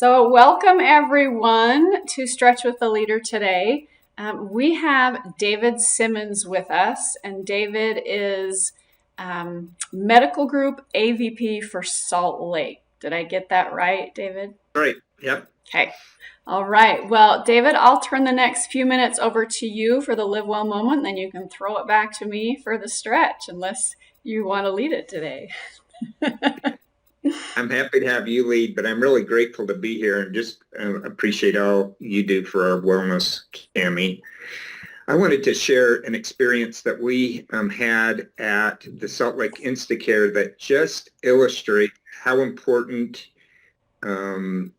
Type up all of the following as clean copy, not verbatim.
So welcome everyone to Stretch with the Leader today. We have David Simmons with us, and David is Medical Group AVP for Salt Lake. Did I get that right, David? Right. Yep. Okay. All right. Well, David, I'll turn the next few minutes over to you for the Live Well moment, then you can throw it back to me for the stretch, unless you want to lead it today. I'm happy to have you lead, but I'm really grateful to be here and just appreciate all you do for our wellness, Cami. I wanted to share an experience that we had at the Salt Lake Instacare that just illustrates how important um,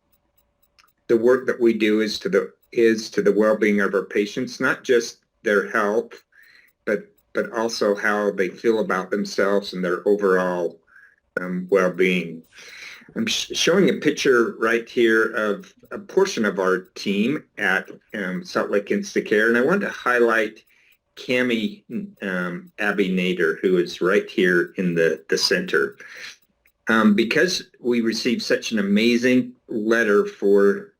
the work that we do is to the well-being of our patients, not just their health, but also how they feel about themselves and their overall well-being. I'm showing a picture right here of a portion of our team at Salt Lake Instacare, and I want to highlight Cami Abby Nader, who is right here in the center. Because we received such an amazing letter for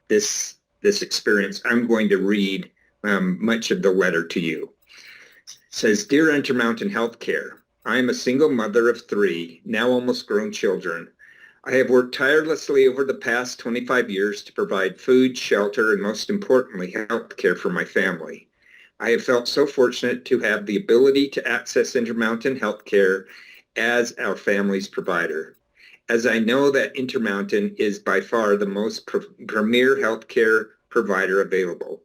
this experience, I'm going to read much of the letter to you. It says, "Dear Intermountain Healthcare, I am a single mother of 3, now almost grown children. I have worked tirelessly over the past 25 years to provide food, shelter, and most importantly, health care for my family. I have felt so fortunate to have the ability to access Intermountain Healthcare as our family's provider. As I know that Intermountain is by far the most premier healthcare provider available.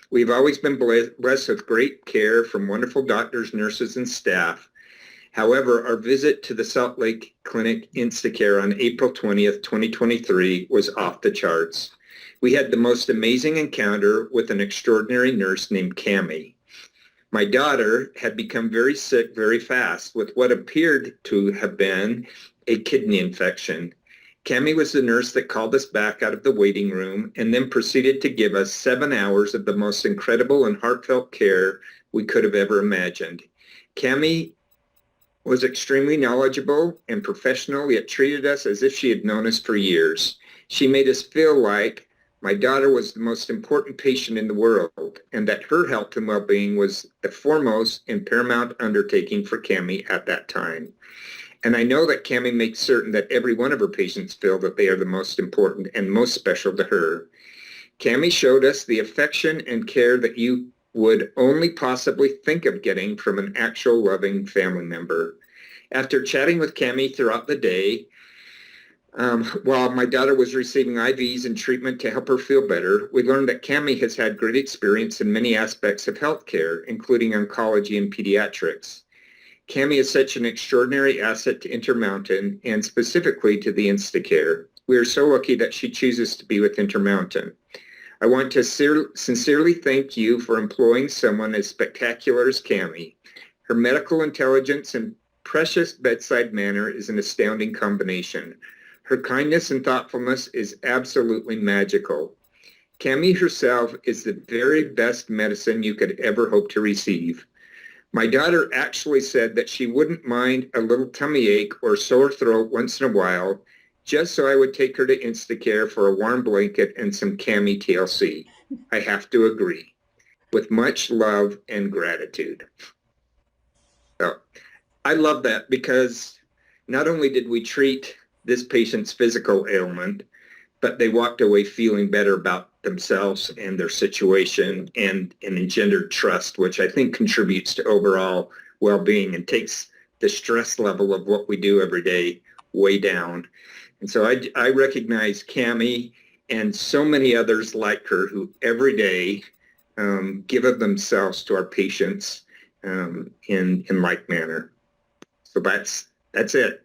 We've always been blessed with great care from wonderful doctors, nurses, and staff. However, our visit to the Salt Lake Clinic Instacare on April 20th, 2023 was off the charts. We had the most amazing encounter with an extraordinary nurse named Cami. My daughter had become very sick very fast with what appeared to have been a kidney infection. Cami was the nurse that called us back out of the waiting room and then proceeded to give us 7 hours of the most incredible and heartfelt care we could have ever imagined. Cami was extremely knowledgeable and professional, yet treated us as if she had known us for years. She made us feel like my daughter was the most important patient in the world and that her health and well-being was the foremost and paramount undertaking for Cami at that time. And I know that Cami makes certain that every one of her patients feel that they are the most important and most special to her. Cami showed us the affection and care that you would only possibly think of getting from an actual loving family member. After chatting with Cami throughout the day, while my daughter was receiving IVs and treatment to help her feel better, we learned that Cami has had great experience in many aspects of healthcare, including oncology and pediatrics. Cami is such an extraordinary asset to Intermountain and specifically to the Instacare. We are so lucky that she chooses to be with Intermountain. I want to sincerely thank you for employing someone as spectacular as Cami. Her medical intelligence and precious bedside manner is an astounding combination. Her kindness and thoughtfulness is absolutely magical. Cami herself is the very best medicine you could ever hope to receive. My daughter actually said that she wouldn't mind a little tummy ache or sore throat once in a while, just so I would take her to Instacare for a warm blanket and some Cami TLC. I have to agree. With much love and gratitude." So I love that because not only did we treat this patient's physical ailment, but they walked away feeling better about themselves and their situation and engendered trust, which I think contributes to overall well-being and takes the stress level of what we do every day way down. And so I recognize Cami and so many others like her who every day give of themselves to our patients in like manner. So that's it.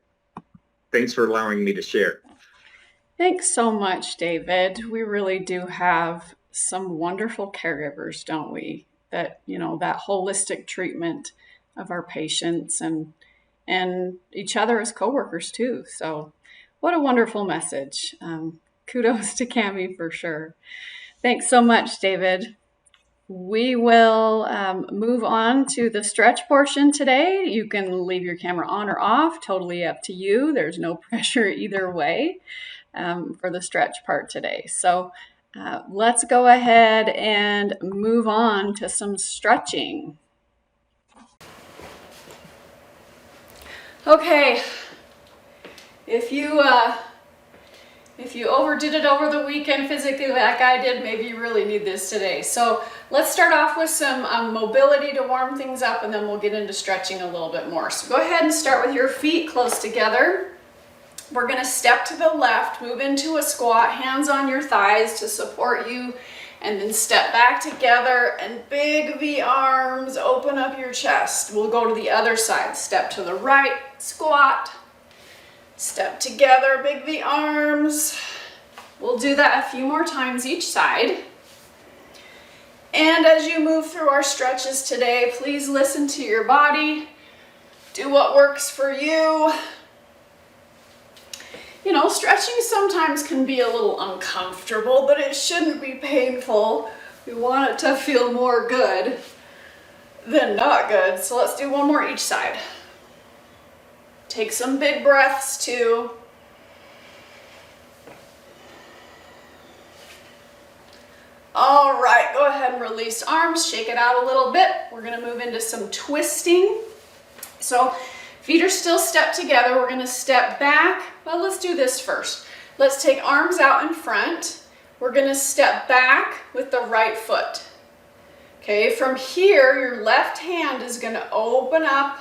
Thanks for allowing me to share. Thanks so much, David. We really do have some wonderful caregivers, don't we? That, that holistic treatment of our patients and each other as coworkers too. So what a wonderful message. Kudos to Cami for sure. Thanks so much, David. We will move on to the stretch portion today. You can leave your camera on or off, totally up to you. There's no pressure either way. for the stretch part today. So let's go ahead and move on to some stretching. Okay, if you overdid it over the weekend physically like I did, maybe you really need this today. So let's start off with some mobility to warm things up, and then we'll get into stretching a little bit more. So go ahead and start with your feet close together. We're going to step to the left, move into a squat, hands on your thighs to support you, and then step back together and big V arms, open up your chest. We'll go to the other side. Step to the right, squat, step together, big V arms. We'll do that a few more times each side. And as you move through our stretches today, please listen to your body. Do what works for you. You know, stretching sometimes can be a little uncomfortable, but it shouldn't be painful. We want it to feel more good than not good. So let's do one more each side. Take some big breaths too. All right, go ahead and release arms, shake it out a little bit. We're gonna move into some twisting. So feet are still stepped together. We're gonna step back. Well, let's do this first. Let's take arms out in front. We're gonna step back with the right foot. Okay, from here, your left hand is gonna open up.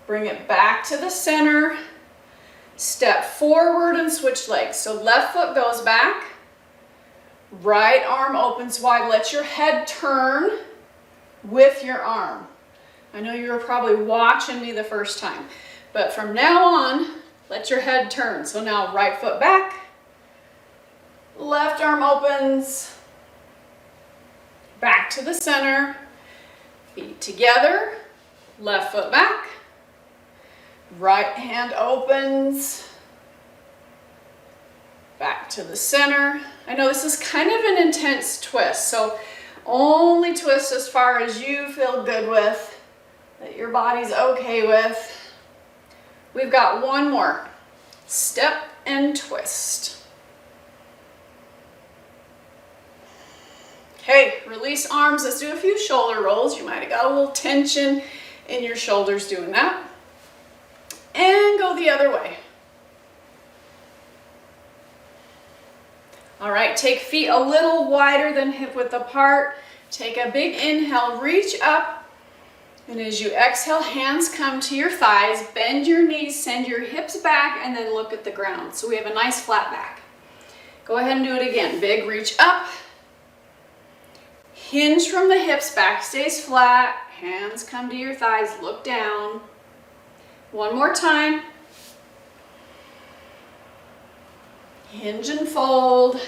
Bring it back to the center. Step forward and switch legs. So left foot goes back. Right arm opens wide. Let your head turn with your arm. I know you were probably watching me the first time, but from now on, let your head turn. So now right foot back, left arm opens, back to the center, feet together, left foot back, right hand opens, back to the center. I know this is kind of an intense twist, so only twist as far as you feel good with, that your body's okay with. We've got one more. Step and twist. Okay, release arms. Let's do a few shoulder rolls. You might have got a little tension in your shoulders doing that. And go the other way. All right, take feet a little wider than hip width apart. Take a big inhale, reach up. And as you exhale, hands come to your thighs, bend your knees, send your hips back, and then look at the ground. So we have a nice flat back. Go ahead and do it again. Big reach up. Hinge from the hips, back stays flat. Hands come to your thighs, look down. One more time. Hinge and fold.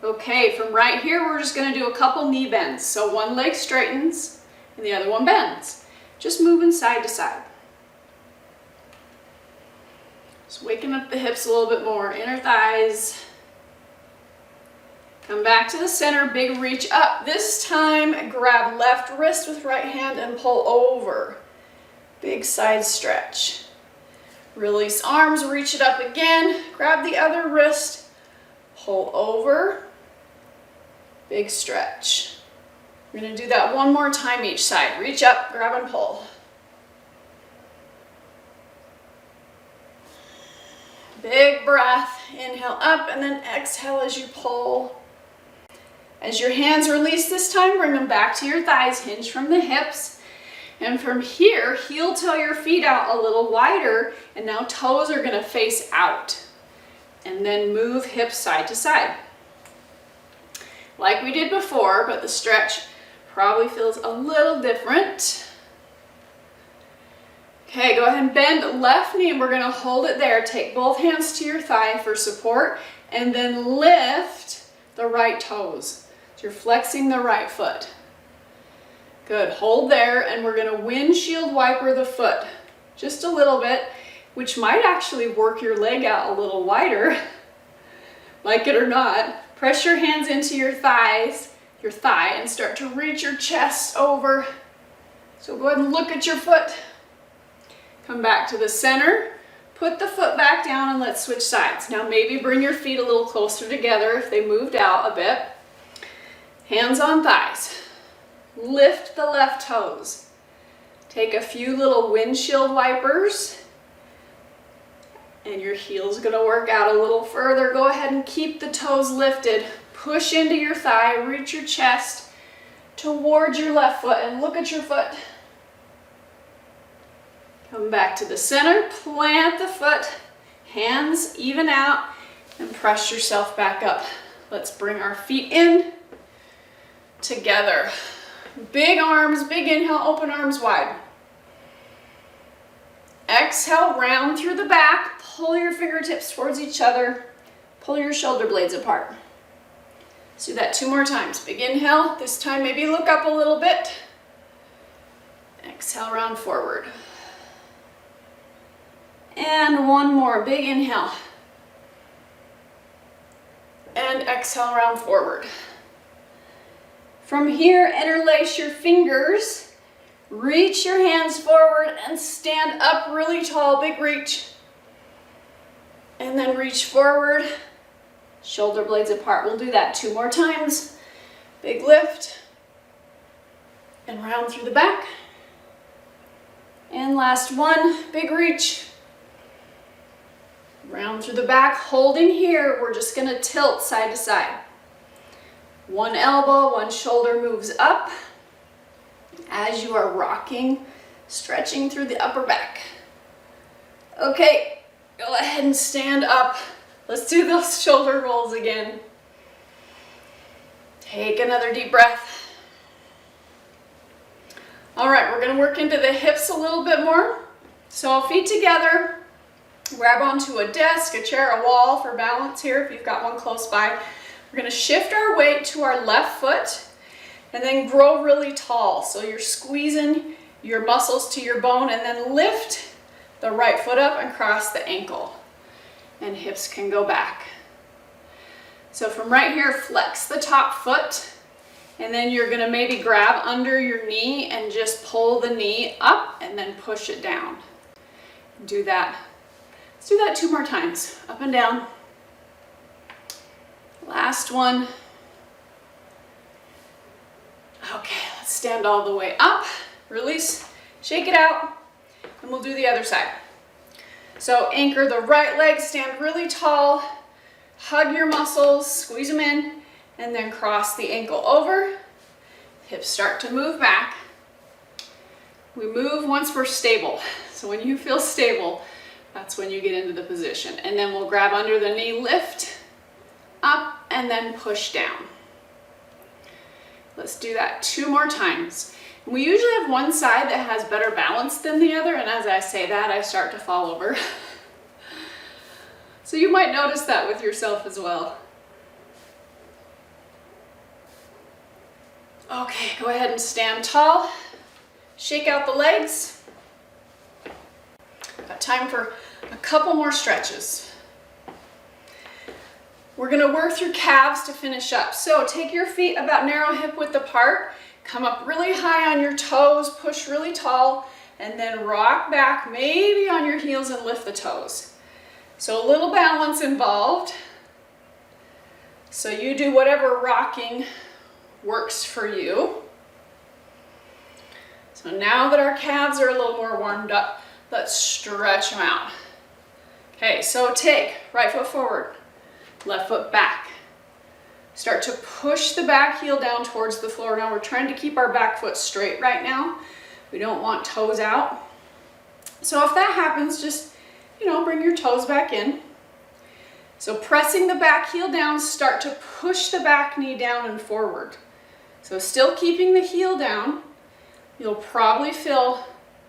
Okay, from right here, we're just gonna do a couple knee bends. So one leg straightens and the other one bends. Just moving side to side. Just waking up the hips a little bit more, inner thighs. Come back to the center, big reach up. This time, grab left wrist with right hand and pull over. Big side stretch. Release arms, reach it up again. Grab the other wrist, pull over. Big stretch. We're going to do that one more time each side. Reach up, grab and pull. Big breath. Inhale up and then exhale as you pull. As your hands release this time, bring them back to your thighs, hinge from the hips. And from here, heel toe your feet out a little wider, and now toes are going to face out. And then move hips side to side. Like we did before, but the stretch probably feels a little different. Okay, go ahead and bend left knee, and we're going to hold it there. Take both hands to your thigh for support, and then lift the right toes. So you're flexing the right foot. Good, hold there, and we're going to windshield wiper the foot just a little bit, which might actually work your leg out a little wider, like it or not. Press your hands into your thighs, your thigh, and start to reach your chest over. So go ahead and look at your foot. Come back to the center, Put the foot back down and let's switch sides. Now maybe bring your feet a little closer together if they moved out a bit. Hands on thighs. Lift the left toes. Take a few little windshield wipers. And your heel's gonna work out a little further. Go ahead and keep the toes lifted. Push into your thigh, reach your chest towards your left foot and look at your foot. Come back to the center, plant the foot, hands even out, and press yourself back up. Let's bring our feet in together. Big arms, big inhale, open arms wide. Exhale, round through the back, pull your fingertips towards each other, pull your shoulder blades apart. Let's do that 2 more times. Big inhale, this time maybe look up a little bit. Exhale, round forward. And 1 more, big inhale. And exhale, round forward. From here, interlace your fingers. Reach your hands forward and stand up really tall, big reach. And then reach forward, shoulder blades apart. We'll do that 2 more times. Big lift and round through the back. And last one, big reach. Round through the back, holding here. We're just gonna tilt side to side. 1 elbow, 1 shoulder moves up. As you are rocking, stretching through the upper back. Okay, go ahead and stand up. Let's do those shoulder rolls again. Take another deep breath. All right, we're gonna work into the hips a little bit more. So feet together, grab onto a desk, a chair, a wall for balance here if you've got one close by. We're gonna shift our weight to our left foot and then grow really tall. So you're squeezing your muscles to your bone and then lift the right foot up and cross the ankle. And hips can go back. So from right here, flex the top foot and then you're gonna maybe grab under your knee and just pull the knee up and then push it down. Do that. Let's do that 2 more times. Up and down. Last one. Okay, let's stand all the way up, release, shake it out, and we'll do the other side. So anchor the right leg, stand really tall, hug your muscles, squeeze them in, and then cross the ankle over. Hips start to move back. We move once we're stable. So when you feel stable, that's when you get into the position. And then we'll grab under the knee, lift, up, and then push down. Let's do that 2 more times. We usually have one side that has better balance than the other, and as I say that, I start to fall over. So you might notice that with yourself as well. Okay, go ahead and stand tall. Shake out the legs. Got time for a couple more stretches. We're gonna work through calves to finish up. So take your feet about narrow hip width apart, come up really high on your toes, push really tall, and then rock back, maybe on your heels and lift the toes. So a little balance involved. So you do whatever rocking works for you. So now that our calves are a little more warmed up, let's stretch them out. Okay, so take right foot forward, left foot back. Start to push the back heel down towards the floor. Now we're trying to keep our back foot straight right now. We don't want toes out. So if that happens, just, bring your toes back in. So pressing the back heel down, start to push the back knee down and forward. So still keeping the heel down, you'll probably feel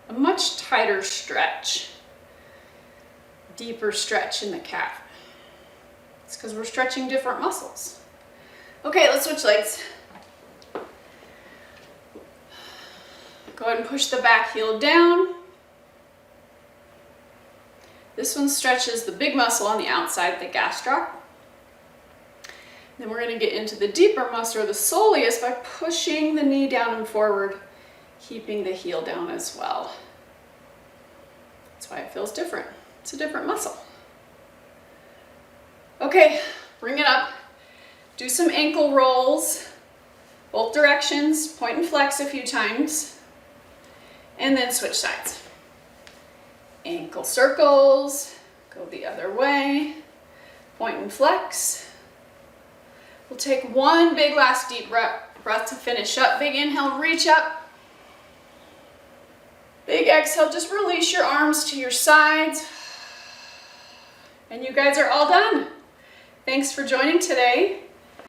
a much tighter stretch, deeper stretch in the calf. It's because we're stretching different muscles. Okay, let's switch legs. Go ahead and push the back heel down. This one stretches the big muscle on the outside, the gastroc. Then we're going to get into the deeper muscle, or the soleus, by pushing the knee down and forward, keeping the heel down as well. That's why it feels different. It's a different muscle. Okay, bring it up. Do some ankle rolls, both directions, point and flex a few times, and then switch sides. Ankle circles, go the other way, point and flex. We'll take one big last deep breath to finish up. Big inhale, reach up. Big exhale, just release your arms to your sides. And you guys are all done. Thanks for joining today.